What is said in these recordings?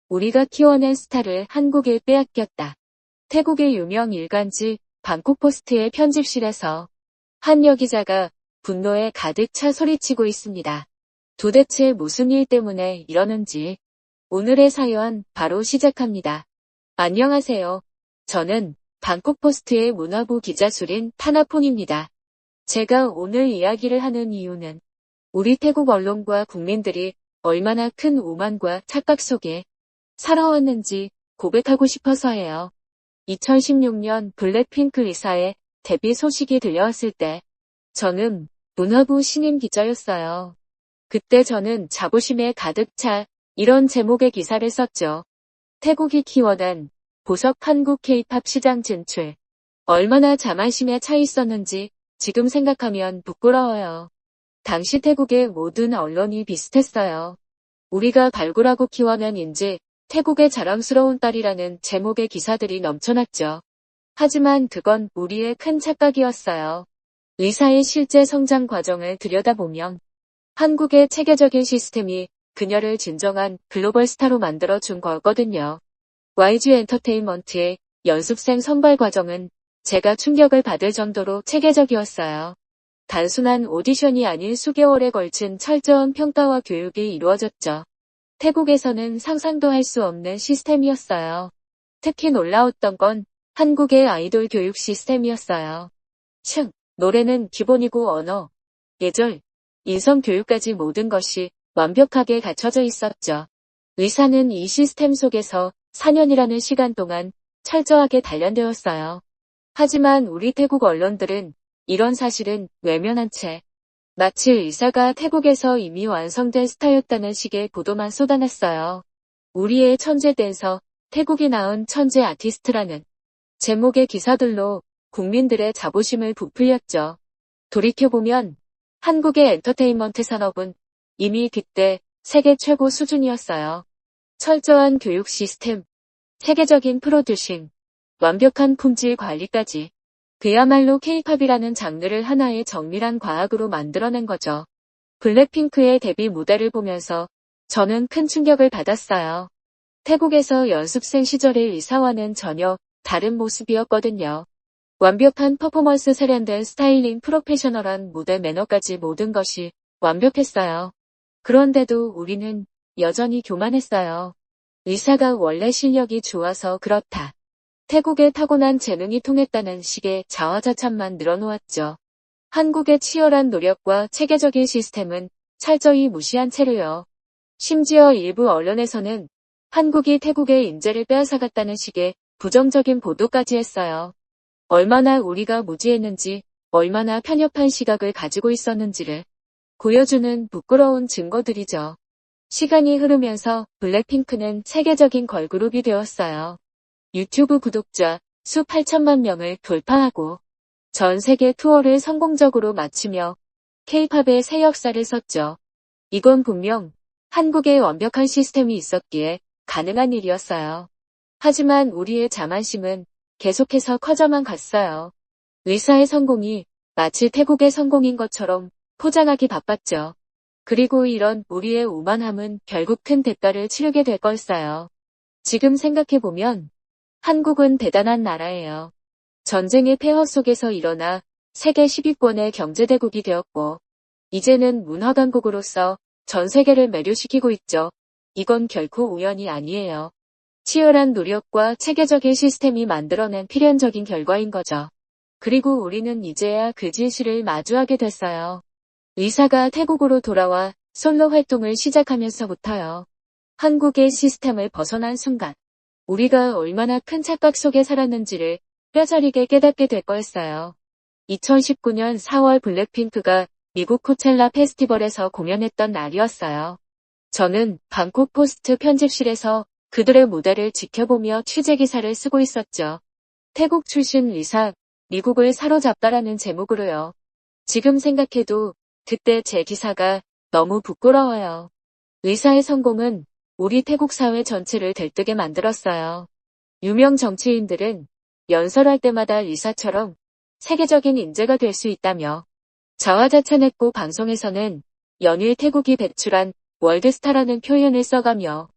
우리가 키워낸 스타를 한국에 빼앗겼다. 태국의 유명 일간지 방콕포스트의 편집실에서 한 여기자가 분노에 가득 차 소리치고 있습니다. 도대체 무슨 일 때문에 이러는지 오늘의 사연 바로 시작합니다. 안녕하세요. 저는 방콕포스트의 문화부 기자 수린 타나폰입니다. 제가 오늘 이야기를 하는 이유는 우리 태국 언론과 국민들이 얼마나 큰 오만과 착각 속에 살아왔는지 고백하고 싶어서예요. 2016년 블랙핑크 리사의 데뷔 소식이 들려왔을 때 저는 문화부 신임 기자였어요. 그때 저는 자부심에 가득 차 이런 제목의 기사를 썼죠. 태국이 키워낸 보석 한국 K-팝 시장 진출. 얼마나 자만심에 차 있었는지 지금 생각하면 부끄러워요. 당시 태국의 모든 언론이 비슷했어요. 우리가 발굴하고 키워낸인지 태국의 자랑스러운 딸이라는 제목의 기사들이 넘쳐났죠. 하지만 그건 우리의 큰 착각이었어요. 리사의 실제 성장 과정을 들여다보면 한국의 체계적인 시스템이 그녀를 진정한 글로벌 스타로 만들어준 거거든요. YG 엔터테인먼트의 연습생 선발 과정은 제가 충격을 받을 정도로 체계적이었어요. 단순한 오디션이 아닌 수개월에 걸친 철저한 평가와 교육이 이루어졌죠. 태국에서는 상상도 할 수 없는 시스템이었어요. 특히 놀라웠던 건 한국의 아이돌 교육 시스템이었어요. 노래는 기본이고 언어, 예절, 인성 교육까지 모든 것이 완벽하게 갖춰져 있었죠. 리사는 이 시스템 속에서 4년이라는 시간 동안 철저하게 단련되었어요. 하지만 우리 태국 언론들은 이런 사실은 외면한 채 마치 리사가 태국에서 이미 완성된 스타였다는 식의 보도만 쏟아냈어요. 우리의 천재 댄서, 태국이 낳은 천재 아티스트라는 제목의 기사들로 국민들의 자부심을 부풀렸죠. 돌이켜보면 한국의 엔터테인먼트 산업은 이미 그때 세계 최고 수준이었어요. 철저한 교육 시스템, 세계적인 프로듀싱, 완벽한 품질 관리까지. 그야말로 K-팝이라는 장르를 하나의 정밀한 과학으로 만들어낸 거죠. 블랙핑크의 데뷔 무대를 보면서 저는 큰 충격을 받았어요. 태국에서 연습생 시절의 리사와는 전혀 다른 모습이었거든요. 완벽한 퍼포먼스 세련된 스타일링 프로페셔널한 무대 매너까지 모든 것이 완벽했어요. 그런데도 우리는 여전히 교만했어요. 리사가 원래 실력이 좋아서 그렇다. 태국의 타고난 재능이 통했다는 식의 자화자찬만 늘어놓았죠. 한국의 치열한 노력과 체계적인 시스템은 철저히 무시한 채로요. 심지어 일부 언론에서는 한국이 태국의 인재를 빼앗아갔다는 식의 부정적인 보도까지 했어요. 얼마나 우리가 무지했는지, 얼마나 편협한 시각을 가지고 있었는지를 보여주는 부끄러운 증거들이죠. 시간이 흐르면서 블랙핑크는 세계적인 걸그룹이 되었어요. 유튜브 구독자 수 8천만 명을 돌파하고 전 세계 투어를 성공적으로 마치며 K-팝의 새 역사를 썼죠. 이건 분명 한국의 완벽한 시스템이 있었기에 가능한 일이었어요. 하지만 우리의 자만심은 계속해서 커져만 갔어요. 리사의 성공이 마치 태국의 성공인 것처럼 포장하기 바빴죠. 그리고 이런 우리의 오만함은 결국 큰 대가를 치르게 될 걸까요? 지금 생각해보면 한국은 대단한 나라예요. 전쟁의 폐허 속에서 일어나 세계 10위권의 경제대국이 되었고 이제는 문화강국으로서 전 세계를 매료시키고 있죠. 이건 결코 우연이 아니에요. 치열한 노력과 체계적인 시스템이 만들어낸 필연적인 결과인 거죠. 그리고 우리는 이제야 그 진실을 마주하게 됐어요. 리사가 태국으로 돌아와 솔로 활동을 시작하면서부터요. 한국의 시스템을 벗어난 순간 우리가 얼마나 큰 착각 속에 살았는지를 뼈저리게 깨닫게 될 거였어요. 2019년 4월 블랙핑크가 미국 코첼라 페스티벌에서 공연했던 날이었어요. 저는 방콕 포스트 편집실에서 그들의 무대를 지켜보며 취재기사를 쓰고 있었죠. 태국 출신 리사, 미국을 사로잡다라는 제목으로요. 지금 생각해도 그때 제 기사가 너무 부끄러워요. 리사의 성공은 우리 태국 사회 전체를 들뜨게 만들었어요. 유명 정치인들은 연설할 때마다 리사처럼 세계적인 인재가 될 수 있다며 자화자찬했고 방송에서는 연일 태국이 배출한 월드스타라는 표현을 써가며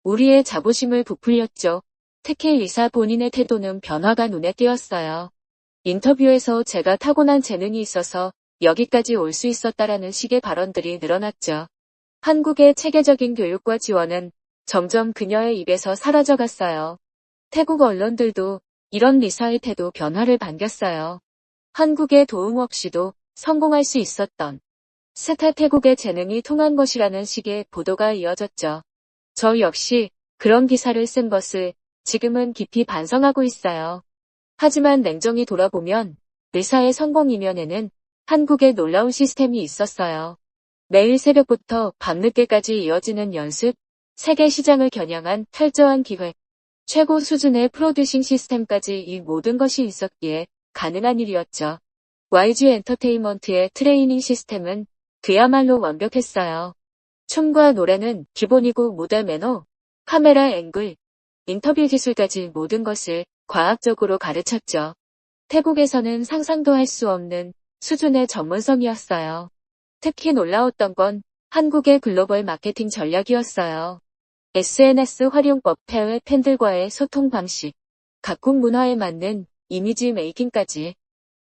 우리의 자부심을 부풀렸죠. 특히 리사 본인의 태도는 변화가 눈에 띄었어요. 인터뷰에서 제가 타고난 재능이 있어서 여기까지 올 수 있었다라는 식의 발언들이 늘어났죠. 한국의 체계적인 교육과 지원은 점점 그녀의 입에서 사라져갔어요. 태국 언론들도 이런 리사의 태도 변화를 반겼어요. 한국의 도움 없이도 성공할 수 있었던 스타 태국의 재능이 통한 것이라는 식의 보도가 이어졌죠. 저 역시 그런 기사를 쓴 것을 지금은 깊이 반성하고 있어요. 하지만 냉정히 돌아보면 리사의 성공 이면에는 한국의 놀라운 시스템이 있었어요. 매일 새벽부터 밤늦게까지 이어지는 연습, 세계 시장을 겨냥한 철저한 기획, 최고 수준의 프로듀싱 시스템까지 이 모든 것이 있었기에 가능한 일이었죠. YG 엔터테인먼트의 트레이닝 시스템은 그야말로 완벽했어요. 춤과 노래는 기본이고 무대 매너, 카메라 앵글, 인터뷰 기술까지 모든 것을 과학적으로 가르쳤죠. 태국에서는 상상도 할 수 없는 수준의 전문성이었어요. 특히 놀라웠던 건 한국의 글로벌 마케팅 전략이었어요. SNS 활용법, 해외 팬들과의 소통 방식, 각국 문화에 맞는 이미지 메이킹까지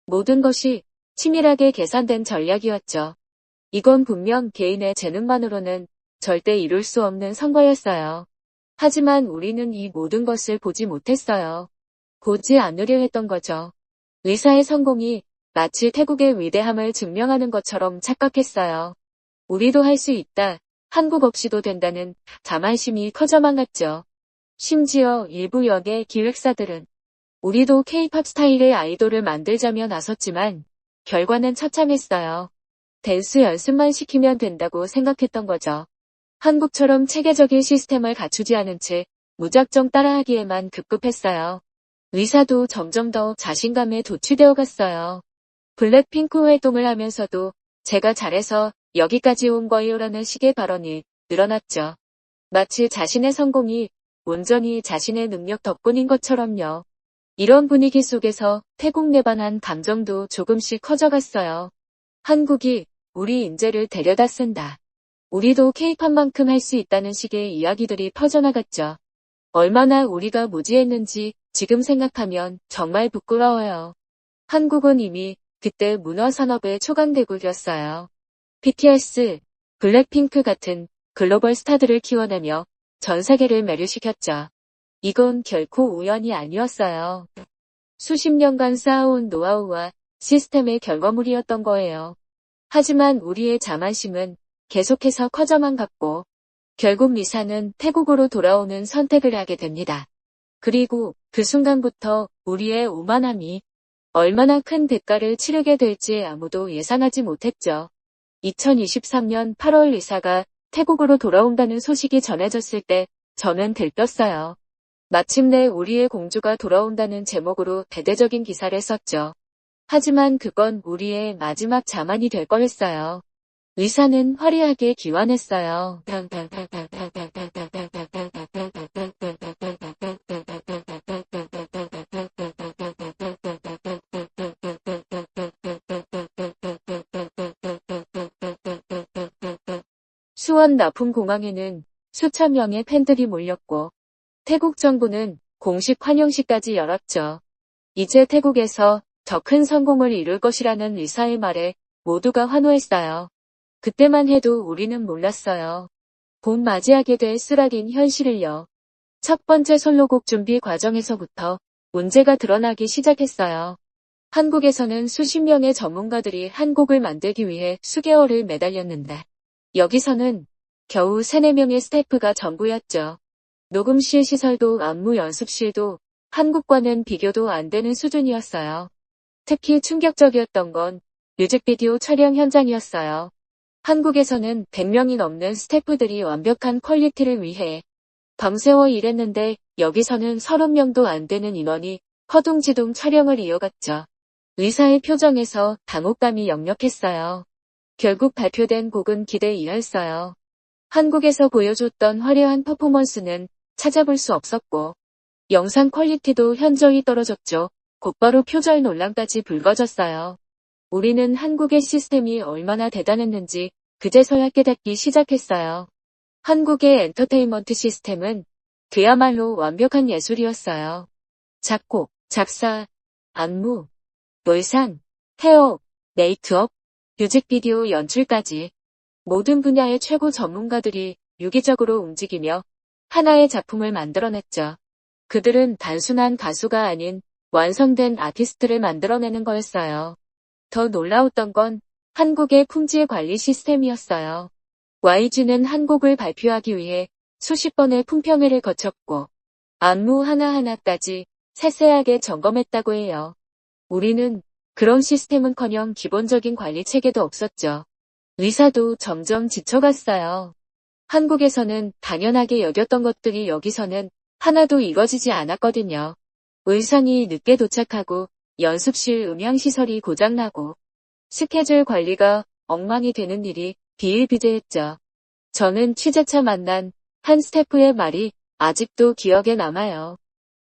모든 것이 치밀하게 계산된 전략이었죠. 이건 분명 개인의 재능만으로는 절대 이룰 수 없는 성과였어요. 하지만 우리는 이 모든 것을 보지 못했어요. 보지 않으려 했던 거죠. 리사의 성공이 마치 태국의 위대함을 증명하는 것처럼 착각했어요. 우리도 할 수 있다, 한국 없이도 된다는 자만심이 커져만 갔죠. 심지어 일부 연예 기획사들은 우리도 K-팝 스타일의 아이돌을 만들자며 나섰지만 결과는 처참했어요. 댄스 연습만 시키면 된다고 생각했던 거죠. 한국처럼 체계적인 시스템을 갖추지 않은 채 무작정 따라하기에만 급급했어요. 리사도 점점 더 자신감에 도취되어 갔어요. 블랙핑크 활동을 하면서도 제가 잘해서 여기까지 온 거예요라는 식의 발언이 늘어났죠. 마치 자신의 성공이 온전히 자신의 능력 덕분인 것처럼요. 이런 분위기 속에서 태국 내반한 감정도 조금씩 커져갔어요. 한국이 우리 인재를 데려다 쓴다. 우리도 K-팝만큼 할 수 있다는 식의 이야기들이 퍼져나갔죠. 얼마나 우리가 무지했는지 지금 생각하면 정말 부끄러워요. 한국은 이미 그때 문화산업의 초강대국이었어요. BTS, 블랙핑크 같은 글로벌 스타들을 키워내며 전 세계를 매료시켰죠. 이건 결코 우연이 아니었어요. 수십 년간 쌓아온 노하우와 시스템의 결과물이었던 거예요. 하지만 우리의 자만심은 계속해서 커져만 갔고 결국 리사는 태국으로 돌아오는 선택을 하게 됩니다. 그리고 그 순간부터 우리의 오만함이 얼마나 큰 대가를 치르게 될지 아무도 예상하지 못했죠. 2023년 8월 리사가 태국으로 돌아온다는 소식이 전해졌을 때 저는 들떴어요. 마침내 우리의 공주가 돌아온다는 제목으로 대대적인 기사를 썼죠. 하지만 그건 우리의 마지막 자만이 될 거였어요. 리사는 화려하게 기원했어요. 수원 나품공항에는 수천 명의 팬들이 몰렸고 태국 정부는 공식 환영식까지 열었죠. 이제 태국에서 더 큰 성공을 이룰 것이라는 리사의 말에 모두가 환호했어요. 그때만 해도 우리는 몰랐어요. 곧 맞이하게 될 쓰라린 현실을요. 첫 번째 솔로곡 준비 과정에서부터 문제가 드러나기 시작했어요. 한국에서는 수십 명의 전문가들이 한 곡을 만들기 위해 수개월을 매달렸는데 여기서는 겨우 3, 4명의 스태프가 전부였죠. 녹음실 시설도 안무 연습실도 한국과는 비교도 안 되는 수준이었어요. 특히 충격적이었던 건 뮤직비디오 촬영 현장이었어요. 한국에서는 100명이 넘는 스태프들이 완벽한 퀄리티를 위해 밤새워 일했는데 여기서는 30명도 안 되는 인원이 허둥지둥 촬영을 이어갔죠. 리사의 표정에서 당혹감이 역력했어요. 결국 발표된 곡은 기대 이하였어요. 한국에서 보여줬던 화려한 퍼포먼스는 찾아볼 수 없었고 영상 퀄리티도 현저히 떨어졌죠. 곧바로 표절 논란까지 불거졌어요. 우리는 한국의 시스템이 얼마나 대단했는지 그제서야 깨닫기 시작했어요. 한국의 엔터테인먼트 시스템은 그야말로 완벽한 예술이었어요. 작곡, 작사, 안무, 놀산, 헤어, 메이크업, 뮤직비디오 연출까지 모든 분야의 최고 전문가들이 유기적으로 움직이며 하나의 작품을 만들어냈죠. 그들은 단순한 가수가 아닌 완성된 아티스트를 만들어내는 거였어요. 더 놀라웠던 건 한국의 품질 관리 시스템이었어요. YG는 한 곡을 발표하기 위해 수십 번의 품평회를 거쳤고 안무 하나하나까지 세세하게 점검했다고 해요. 우리는 그런 시스템은커녕 기본적인 관리 체계도 없었죠. 의사도 점점 지쳐갔어요. 한국에서는 당연하게 여겼던 것들이 여기서는 하나도 이뤄지지 않았거든요. 의상이 늦게 도착하고 연습실 음향시설이 고장나고 스케줄 관리가 엉망이 되는 일이 비일비재했죠. 저는 취재차 만난 한 스태프의 말이 아직도 기억에 남아요.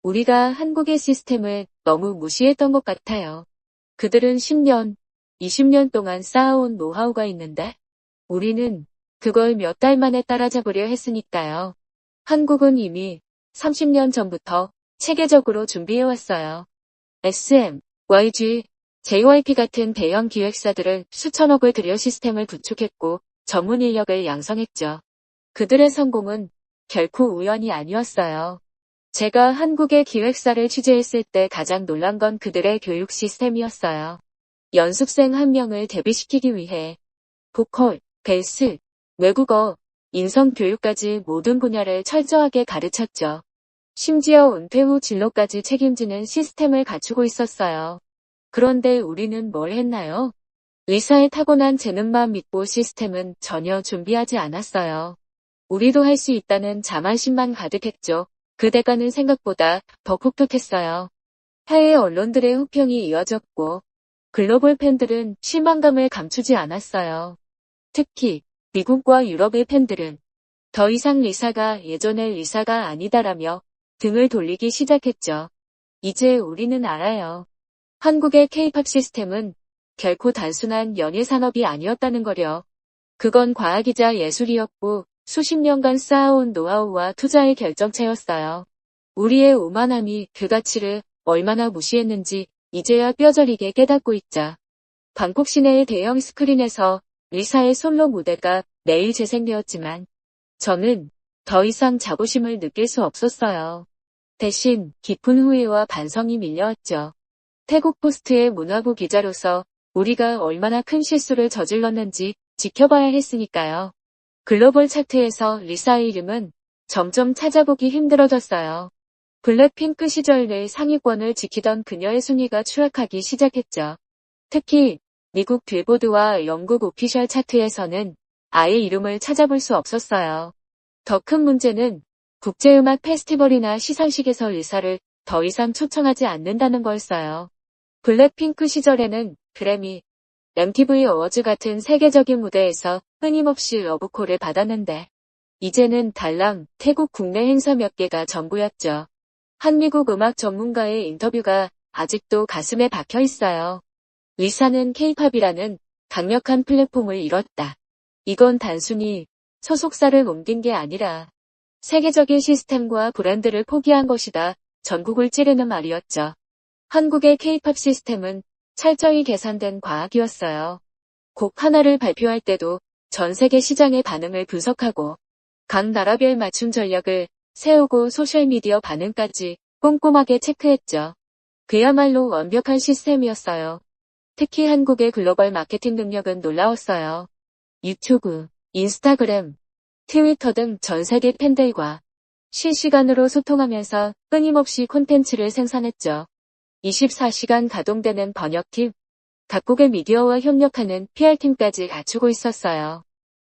우리가 한국의 시스템을 너무 무시했던 것 같아요. 그들은 10년, 20년 동안 쌓아온 노하우가 있는데 우리는 그걸 몇 달 만에 따라잡으려 했으니까요. 한국은 이미 30년 전부터 체계적으로 준비해왔어요. SM, YG, JYP 같은 대형 기획사들은 수천억을 들여 시스템을 구축했고 전문 인력을 양성했죠. 그들의 성공은 결코 우연이 아니었어요. 제가 한국의 기획사를 취재했을 때 가장 놀란 건 그들의 교육 시스템이었어요. 연습생 한 명을 데뷔시키기 위해 보컬, 베이스, 외국어, 인성 교육까지 모든 분야를 철저하게 가르쳤죠. 심지어 은퇴 후 진로까지 책임지는 시스템을 갖추고 있었어요. 그런데 우리는 뭘 했나요? 의사의 타고난 재능만 믿고 시스템은 전혀 준비하지 않았어요. 우리도 할 수 있다는 자만심만 가득했죠. 그 대가는 생각보다 더 폭격했어요. 해외 언론들의 호평이 이어졌고 글로벌 팬들은 실망감을 감추지 않았어요. 특히 미국과 유럽의 팬들은 더 이상 리사가 예전의 리사가 아니다라며 등을 돌리기 시작했죠. 이제 우리는 알아요. 한국의 K-팝 시스템은 결코 단순한 연예 산업이 아니었다는 거려. 그건 과학이자 예술이었고 수십 년간 쌓아온 노하우와 투자의 결정체였어요. 우리의 오만함이 그 가치를 얼마나 무시했는지 이제야 뼈저리게 깨닫고 있자. 방콕 시내의 대형 스크린에서 리사의 솔로 무대가 매일 재생되었지만 저는 더 이상 자부심을 느낄 수 없었어요. 대신 깊은 후회와 반성이 밀려왔죠. 태국 포스트의 문화부 기자로서 우리가 얼마나 큰 실수를 저질렀는지 지켜봐야 했으니까요. 글로벌 차트에서 리사의 이름은 점점 찾아보기 힘들어졌어요. 블랙핑크 시절 내 상위권을 지키던 그녀의 순위가 추락하기 시작했죠. 특히 미국 빌보드와 영국 오피셜 차트에서는 아예 이름을 찾아볼 수 없었어요. 더 큰 문제는 국제음악 페스티벌이나 시상식에서 리사를 더 이상 초청하지 않는다는 거였어요. 블랙핑크 시절에는 그래미, MTV 어워즈 같은 세계적인 무대에서 끊임없이 러브콜을 받았는데 이제는 달랑 태국 국내 행사 몇 개가 전부였죠. 한미국 음악 전문가의 인터뷰가 아직도 가슴에 박혀 있어요. 리사는 K-팝이라는 강력한 플랫폼을 잃었다. 이건 단순히 소속사를 옮긴 게 아니라 세계적인 시스템과 브랜드를 포기한 것이다. 전국을 찌르는 말이었죠. 한국의 K-팝 시스템은 철저히 계산된 과학이었어요. 곡 하나를 발표할 때도 전 세계 시장의 반응을 분석하고 각 나라별 맞춤 전략을 세우고 소셜미디어 반응까지 꼼꼼하게 체크했죠. 그야말로 완벽한 시스템이었어요. 특히 한국의 글로벌 마케팅 능력은 놀라웠어요. 유튜브, 인스타그램, 트위터 등 전 세계 팬들과 실시간으로 소통하면서 끊임없이 콘텐츠를 생산했죠. 24시간 가동되는 번역팀, 각국의 미디어와 협력하는 PR팀까지 갖추고 있었어요.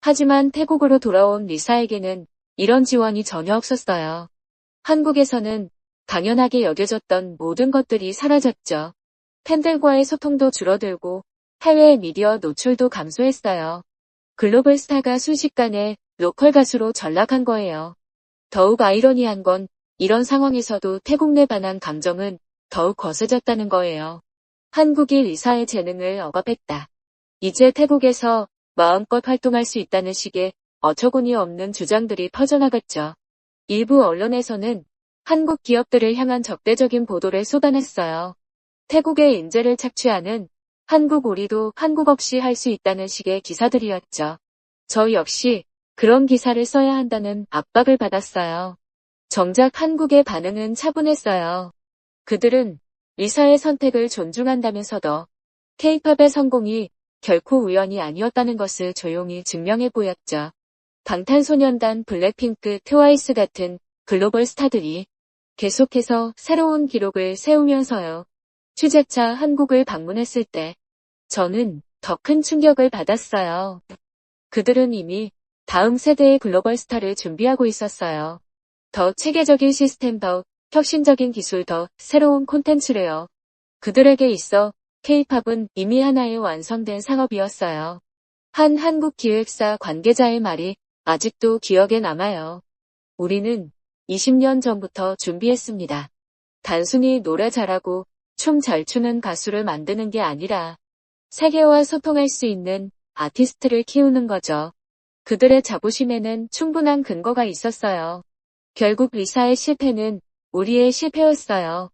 하지만 태국으로 돌아온 리사에게는 이런 지원이 전혀 없었어요. 한국에서는 당연하게 여겨졌던 모든 것들이 사라졌죠. 팬들과의 소통도 줄어들고 해외 미디어 노출도 감소했어요. 글로벌 스타가 순식간에 로컬 가수로 전락한 거예요. 더욱 아이러니한 건 이런 상황에서도 태국 내 반한 감정은 더욱 거세졌다는 거예요. 한국이 리사의 재능을 억압했다. 이제 태국에서 마음껏 활동할 수 있다는 식의 어처구니 없는 주장들이 퍼져나갔죠. 일부 언론에서는 한국 기업들을 향한 적대적인 보도를 쏟아냈어요. 태국의 인재를 착취하는 한국 우리도 한국 없이 할 수 있다는 식의 기사들이었죠. 저 역시 그런 기사를 써야 한다는 압박을 받았어요. 정작 한국의 반응은 차분했어요. 그들은 리사의 선택을 존중한다면서도 K-팝의 성공이 결코 우연이 아니었다는 것을 조용히 증명해 보였죠. 방탄소년단 블랙핑크, 트와이스 같은 글로벌 스타들이 계속해서 새로운 기록을 세우면서요. 취재차 한국을 방문했을 때 저는 더 큰 충격을 받았어요. 그들은 이미 다음 세대의 글로벌 스타를 준비하고 있었어요. 더 체계적인 시스템, 더 혁신적인 기술, 더 새로운 콘텐츠래요. 그들에게 있어 K-팝은 이미 하나의 완성된 상업이었어요. 한 한국 기획사 관계자의 말이 아직도 기억에 남아요. 우리는 20년 전부터 준비했습니다. 단순히 노래 잘하고 춤 잘 추는 가수를 만드는 게 아니라 세계와 소통할 수 있는 아티스트를 키우는 거죠. 그들의 자부심에는 충분한 근거가 있었어요. 결국 리사의 실패는 우리의 실패였어요.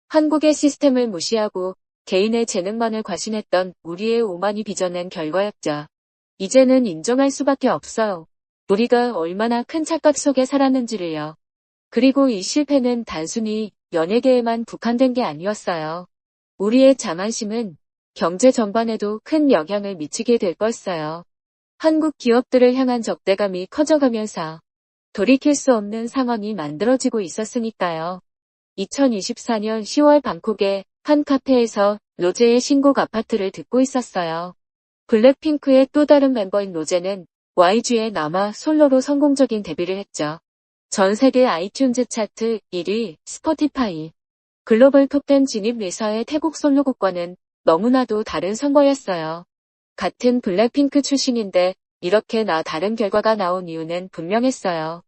한국의 시스템을 무시하고 개인의 재능만을 과신했던 우리의 오만이 빚어낸 결과였죠. 이제는 인정할 수밖에 없어요. 우리가 얼마나 큰 착각 속에 살았는지를요. 그리고 이 실패는 단순히 연예계에만 국한된 게 아니었어요. 우리의 자만심은 경제 전반에도 큰 영향을 미치게 될 거였어요. 한국 기업들을 향한 적대감이 커져가면서 돌이킬 수 없는 상황이 만들어지고 있었으니까요. 2024년 10월 방콕의 한 카페에서 로제의 신곡 아파트를 듣고 있었어요. 블랙핑크의 또 다른 멤버인 로제는 YG에 남아 솔로로 성공적인 데뷔를 했죠. 전 세계 아이튠즈 차트 1위, 스포티파이, 글로벌 톱10 진입 리사의 태국 솔로곡과는 너무나도 다른 선거였어요. 같은 블랙핑크 출신인데 이렇게 다른 결과가 나온 이유는 분명했어요.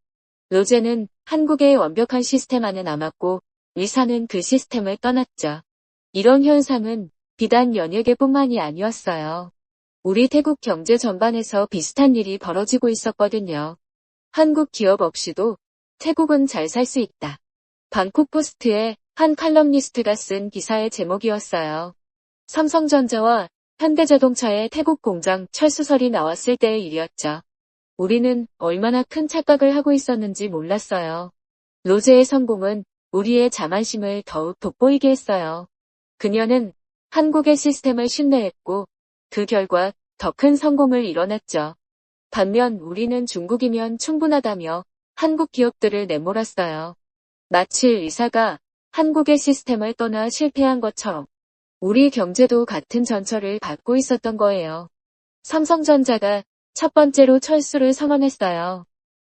로제는 한국의 완벽한 시스템 안에 남았고 리사는 그 시스템을 떠났죠. 이런 현상은 비단 연예계뿐만이 아니었어요. 우리 태국 경제 전반에서 비슷한 일이 벌어지고 있었거든요. 한국 기업 없이도 태국은 잘 살 수 있다. 방콕 포스트의 한 칼럼니스트가 쓴 기사의 제목이었어요. 삼성전자와 현대자동차의 태국 공장 철수설이 나왔을 때의 일이었죠. 우리는 얼마나 큰 착각을 하고 있었는지 몰랐어요. 로제의 성공은 우리의 자만심을 더욱 돋보이게 했어요. 그녀는 한국의 시스템을 신뢰했고 그 결과 더 큰 성공을 이뤄냈죠. 반면 우리는 중국이면 충분하다며 한국 기업들을 내몰았어요. 마치 리사가 한국의 시스템을 떠나 실패한 것처럼 우리 경제도 같은 전철을 밟고 있었던 거예요. 삼성전자가 첫 번째로 철수를 선언했어요.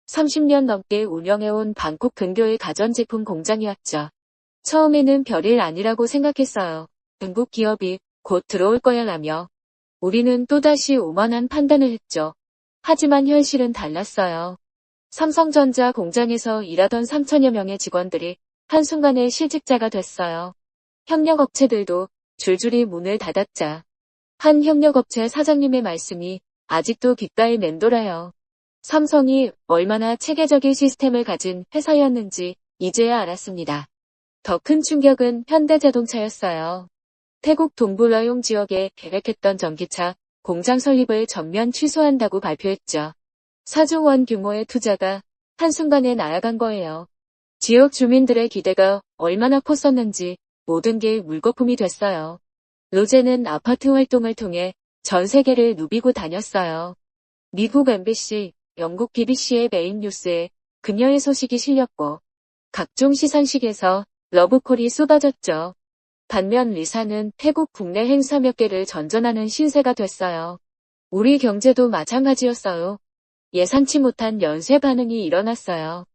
30년 넘게 운영해온 방콕 근교의 가전제품 공장이었죠. 처음에는 별일 아니라고 생각했어요. 중국 기업이 곧 들어올 거야 라며. 우리는 또다시 오만한 판단을 했죠. 하지만 현실은 달랐어요. 삼성전자 공장에서 일하던 3천여 명의 직원들이 한순간에 실직자가 됐어요. 협력업체들도 줄줄이 문을 닫았자. 한 협력업체 사장님의 말씀이 아직도 귓가에 맴돌아요. 삼성이 얼마나 체계적인 시스템을 가진 회사였는지 이제야 알았습니다. 더 큰 충격은 현대자동차였어요. 태국 동부라용 지역에 계획했던 전기차 공장 설립을 전면 취소한다고 발표했죠. 4조 원 규모의 투자가 한순간에 날아간 거예요. 지역 주민들의 기대가 얼마나 컸었는지 모든 게 물거품이 됐어요. 로제는 아파트 활동을 통해 전 세계를 누비고 다녔어요. 미국 MBC, 영국 BBC의 메인 뉴스에 그녀의 소식이 실렸고 각종 시상식에서 러브콜이 쏟아졌죠. 반면 리사는 태국 국내 행사 몇 개를 전전하는 신세가 됐어요. 우리 경제도 마찬가지였어요. 예상치 못한 연쇄 반응이 일어났어요.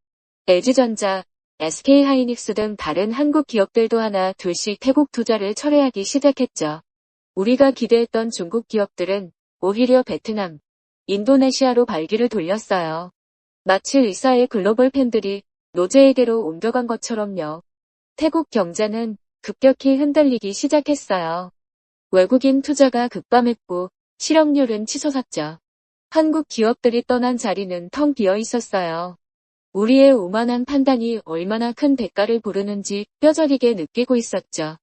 LG전자, SK하이닉스 등 다른 한국 기업들도 하나 둘씩 태국 투자를 철회하기 시작했죠. 우리가 기대했던 중국 기업들은 오히려 베트남, 인도네시아로 발길을 돌렸어요. 마치 리사의 글로벌 팬들이 로제에게로 옮겨간 것처럼요. 태국 경제는 급격히 흔들리기 시작했어요. 외국인 투자가 급감했고 실업률은 치솟았죠. 한국 기업들이 떠난 자리는 텅 비어 있었어요. 우리의 오만한 판단이 얼마나 큰 대가를 부르는지 뼈저리게 느끼고 있었죠.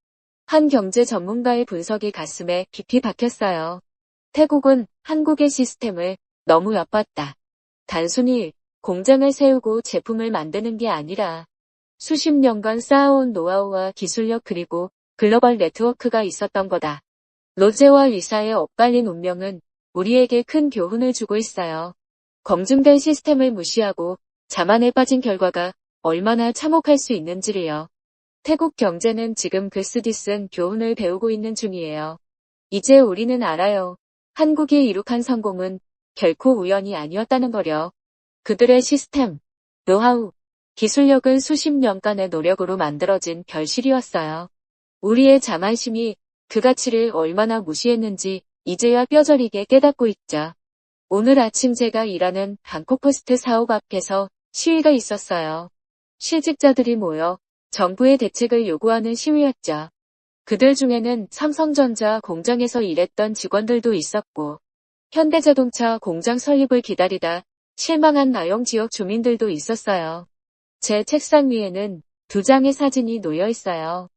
한 경제 전문가의 분석이 가슴에 깊이 박혔어요. 태국은 한국의 시스템을 너무 엿봤다. 단순히 공장을 세우고 제품을 만드는 게 아니라 수십 년간 쌓아온 노하우와 기술력 그리고 글로벌 네트워크가 있었던 거다. 로제와 리사의 엇갈린 운명은 우리에게 큰 교훈을 주고 있어요. 검증된 시스템을 무시하고 자만에 빠진 결과가 얼마나 참혹할 수 있는지를요. 태국 경제는 지금 그 쓰디쓴 교훈을 배우고 있는 중이에요. 이제 우리는 알아요. 한국이 이룩한 성공은 결코 우연이 아니었다는 거려. 그들의 시스템, 노하우, 기술력은 수십 년간의 노력으로 만들어진 결실이었어요. 우리의 자만심이 그 가치를 얼마나 무시했는지 이제야 뼈저리게 깨닫고 있죠. 오늘 아침 제가 일하는 방콕포스트 사옥 앞에서 시위가 있었어요. 실직자들이 모여 정부의 대책을 요구하는 시위였죠. 그들 중에는 삼성전자 공장에서 일했던 직원들도 있었고, 현대자동차 공장 설립을 기다리다 실망한 나영 지역 주민들도 있었어요. 제 책상 위에는 두 장의 사진이 놓여 있어요.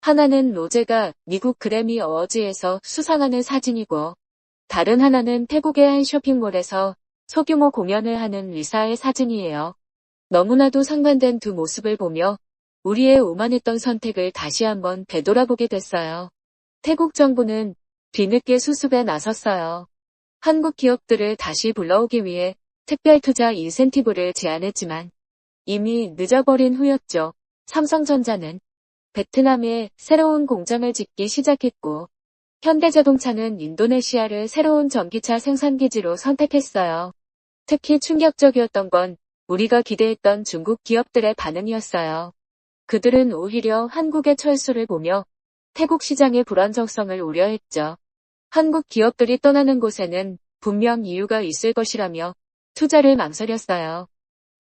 하나는 로제가 미국 그래미 어워즈에서 수상하는 사진이고, 다른 하나는 태국의 한 쇼핑몰에서 소규모 공연을 하는 리사의 사진이에요. 너무나도 상반된 두 모습을 보며 우리의 오만했던 선택을 다시 한번 되돌아보게 됐어요. 태국 정부는 뒤늦게 수습에 나섰어요. 한국 기업들을 다시 불러오기 위해 특별 투자 인센티브를 제안했지만 이미 늦어버린 후였죠. 삼성전자는 베트남에 새로운 공장을 짓기 시작했고 현대자동차는 인도네시아를 새로운 전기차 생산기지로 선택했어요. 특히 충격적이었던 건 우리가 기대했던 중국 기업들의 반응이었어요. 그들은 오히려 한국의 철수를 보며 태국 시장의 불안정성을 우려했죠. 한국 기업들이 떠나는 곳에는 분명 이유가 있을 것이라며 투자를 망설였어요.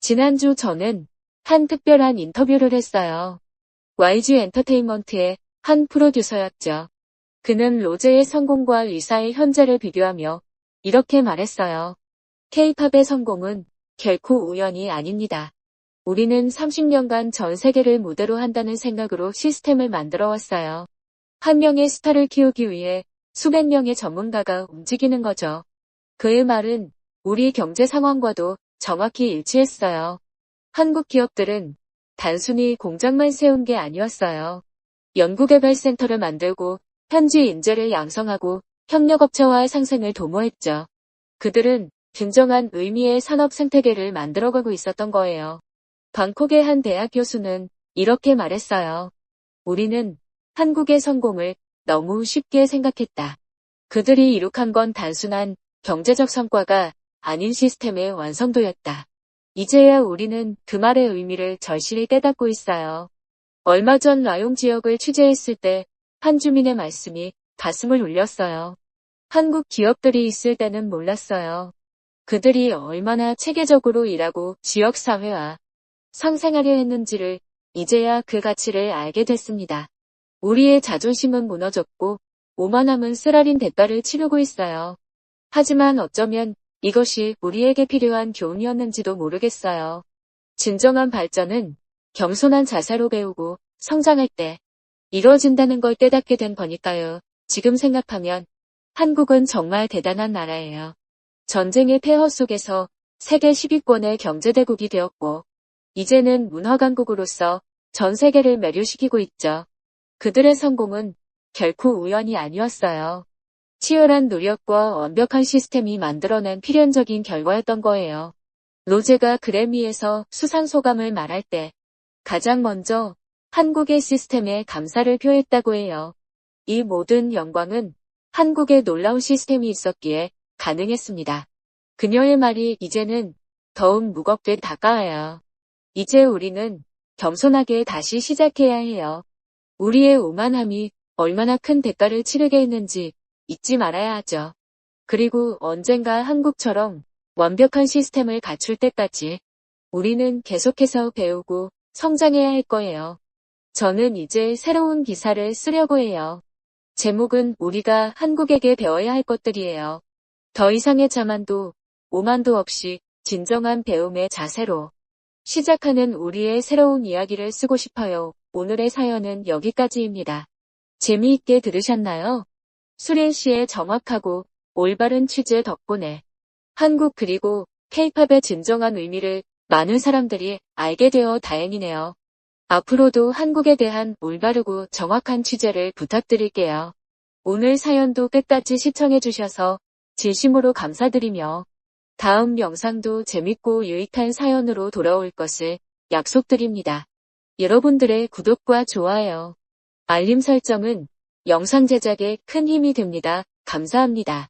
지난주 저는 한 특별한 인터뷰를 했어요. YG 엔터테인먼트의 한 프로듀서였죠. 그는 로제의 성공과 리사의 현재를 비교하며 이렇게 말했어요. K-팝의 성공은 결코 우연이 아닙니다. 우리는 30년간 전 세계를 무대로 한다는 생각으로 시스템을 만들어 왔어요. 한 명의 스타를 키우기 위해 수백 명의 전문가가 움직이는 거죠. 그의 말은 우리 경제 상황과도 정확히 일치했어요. 한국 기업들은 단순히 공장만 세운 게 아니었어요. 연구개발센터를 만들고 현지 인재를 양성하고 협력업체와의 상생을 도모했죠. 그들은 진정한 의미의 산업 생태계를 만들어가고 있었던 거예요. 방콕의 한 대학 교수는 이렇게 말했어요. 우리는 한국의 성공을 너무 쉽게 생각했다. 그들이 이룩한 건 단순한 경제적 성과가 아닌 시스템의 완성도였다. 이제야 우리는 그 말의 의미를 절실히 깨닫고 있어요. 얼마 전 라용 지역을 취재했을 때 한 주민의 말씀이 가슴을 울렸어요. 한국 기업들이 있을 때는 몰랐어요. 그들이 얼마나 체계적으로 일하고 지역사회와 상생하려 했는지를 이제야 그 가치를 알게 됐습니다. 우리의 자존심은 무너졌고 오만함은 쓰라린 대가를 치르고 있어요. 하지만 어쩌면 이것이 우리에게 필요한 교훈이었는지도 모르겠어요. 진정한 발전은 겸손한 자세로 배우고 성장할 때 이루어진다는 걸 깨닫게 된 거니까요. 지금 생각하면 한국은 정말 대단한 나라예요. 전쟁의 폐허 속에서 세계 10위권의 경제대국이 되었고 이제는 문화강국으로서 전 세계를 매료시키고 있죠. 그들의 성공은 결코 우연이 아니었어요. 치열한 노력과 완벽한 시스템이 만들어낸 필연적인 결과였던 거예요. 로제가 그래미에서 수상 소감을 말할 때 가장 먼저 한국의 시스템에 감사를 표했다고 해요. 이 모든 영광은 한국의 놀라운 시스템이 있었기에 가능했습니다. 그녀의 말이 이제는 더욱 무겁게 다가와요. 이제 우리는 겸손하게 다시 시작해야 해요. 우리의 오만함이 얼마나 큰 대가를 치르게 했는지 잊지 말아야 하죠. 그리고 언젠가 한국처럼 완벽한 시스템을 갖출 때까지 우리는 계속해서 배우고 성장해야 할 거예요. 저는 이제 새로운 기사를 쓰려고 해요. 제목은 우리가 한국에게 배워야 할 것들이에요. 더 이상의 자만도 오만도 없이 진정한 배움의 자세로. 시작하는 우리의 새로운 이야기를 쓰고 싶어요. 오늘의 사연은 여기까지입니다. 재미있게 들으셨나요? 수린 씨의 정확하고 올바른 취재 덕분에 한국 그리고 K-팝의 진정한 의미를 많은 사람들이 알게 되어 다행이네요. 앞으로도 한국에 대한 올바르고 정확한 취재를 부탁드릴게요. 오늘 사연도 끝까지 시청해주셔서 진심으로 감사드리며 다음 영상도 재밌고 유익한 사연으로 돌아올 것을 약속드립니다. 여러분들의 구독과 좋아요, 알림 설정은 영상 제작에 큰 힘이 됩니다. 감사합니다.